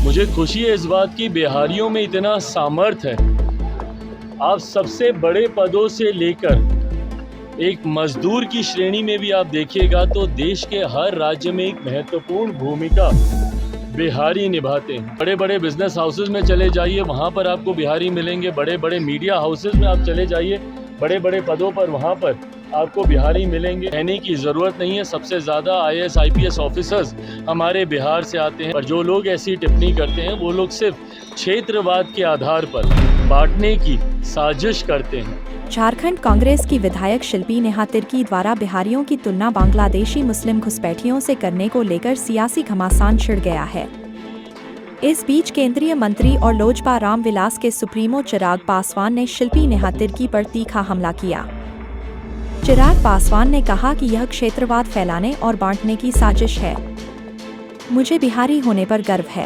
मुझे खुशी है इस बात की, बिहारियों में इतना सामर्थ्य है। आप सबसे बड़े पदों से लेकर एक मजदूर की श्रेणी में भी आप देखिएगा तो देश के हर राज्य में एक महत्वपूर्ण भूमिका बिहारी निभाते हैं। बड़े बड़े बिजनेस हाउसेज में चले जाइए, वहाँ पर आपको बिहारी मिलेंगे। बड़े बड़े मीडिया हाउसेज में आप चले जाइए, बड़े बड़े पदों पर वहाँ पर आपको बिहारी मिलेंगे। कहने की ज़रूरत नहीं है, सबसे ज़्यादा IAS IPS ऑफिसर्स हमारे बिहार से आते हैं। पर जो लोग ऐसी टिप्पणी करते हैं वो लोग सिर्फ क्षेत्रवाद के आधार पर बांटने की साजिश करते हैं। झारखंड कांग्रेस की विधायक शिल्पी नेहा तिर्की द्वारा बिहारियों की तुलना बांग्लादेशी मुस्लिम घुसपैठियों से करने को लेकर सियासी घमासान छिड़ गया है। इस बीच केंद्रीय मंत्री और लोजपा रामविलास के सुप्रीमो चिराग पासवान ने शिल्पी नेहा तिर्की पर तीखा हमला किया। चिराग पासवान ने कहा कि यह क्षेत्रवाद फैलाने और बांटने की साजिश है। मुझे बिहारी होने पर गर्व है।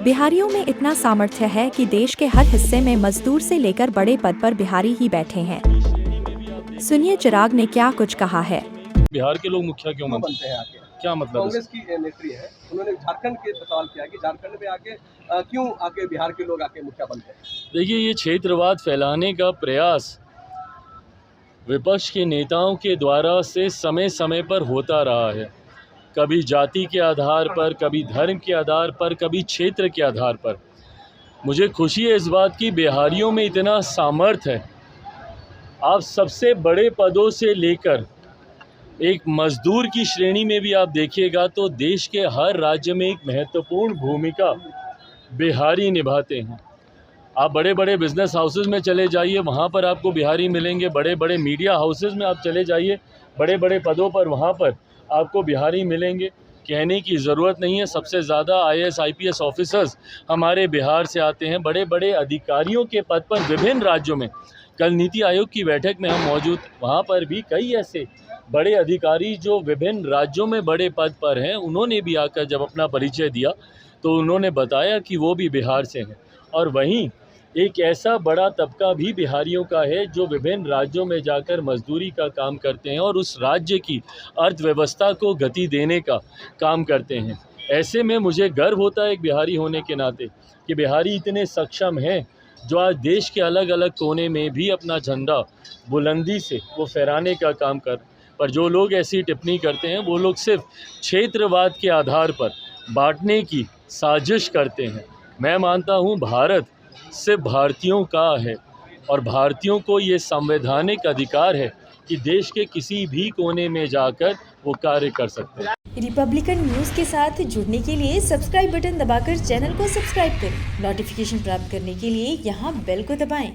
बिहारियों में इतना सामर्थ्य है कि देश के हर हिस्से में मजदूर से लेकर बड़े पद पर बिहारी ही बैठे हैं। सुनिए चिराग ने क्या कुछ कहा है। बिहार के लोग मुखिया क्यों बनते हैं आके? क्या मतलब? कांग्रेस की नेत्री है, उन्होंने झारखंड के सवाल किया कि झारखंड में आके क्यों आके बिहार के लोग आके मुखिया बनते हैं? देखिए, ये क्षेत्रवाद फैलाने का प्रयास विपक्ष के नेताओं के द्वारा से समय समय पर होता रहा है। कभी जाति के आधार पर, कभी धर्म के आधार पर, कभी क्षेत्र के आधार पर। मुझे खुशी है इस बात की, बिहारियों में इतना सामर्थ्य है। आप सबसे बड़े पदों से लेकर एक मजदूर की श्रेणी में भी आप देखिएगा तो देश के हर राज्य में एक महत्वपूर्ण भूमिका बिहारी निभाते हैं। आप बड़े बड़े बिजनेस हाउसेज में चले जाइए, वहाँ पर आपको बिहारी मिलेंगे। बड़े बड़े मीडिया हाउसेज में आप चले जाइए, बड़े बड़े पदों पर वहाँ पर आपको बिहारी मिलेंगे। कहने की ज़रूरत नहीं है, सबसे ज़्यादा IAS IPS ऑफिसर्स हमारे बिहार से आते हैं। बड़े बड़े अधिकारियों के पद पर विभिन्न राज्यों में, कल नीति आयोग की बैठक में हम मौजूद, वहाँ पर भी कई ऐसे बड़े अधिकारी जो विभिन्न राज्यों में बड़े पद पर हैं, उन्होंने भी आकर जब अपना परिचय दिया तो उन्होंने बताया कि वो भी बिहार से हैं। और वहीं एक ऐसा बड़ा तबका भी बिहारियों का है जो विभिन्न राज्यों में जाकर मजदूरी का काम करते हैं और उस राज्य की अर्थव्यवस्था को गति देने का काम करते हैं। ऐसे में मुझे गर्व होता है एक बिहारी होने के नाते कि बिहारी इतने सक्षम हैं जो आज देश के अलग अलग कोने में भी अपना झंडा बुलंदी से वो फहराने का काम कर। पर जो लोग ऐसी टिप्पणी करते हैं वो लोग सिर्फ क्षेत्रवाद के आधार पर बांटने की साजिश करते हैं। मैं मानता हूँ भारत सिर्फ भारतीयों का है और भारतीयों को ये संवैधानिक अधिकार है कि देश के किसी भी कोने में जाकर वो कार्य कर सकते हैं। रिपब्लिकन न्यूज़ के साथ जुड़ने के लिए सब्सक्राइब बटन दबाकर चैनल को सब्सक्राइब करें। नोटिफिकेशन प्राप्त करने के लिए यहाँ बेल को दबाएं।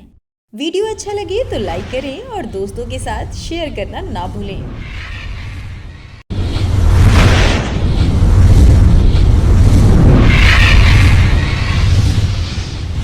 वीडियो अच्छा लगे तो लाइक करें और दोस्तों के साथ शेयर करना ना भूलें।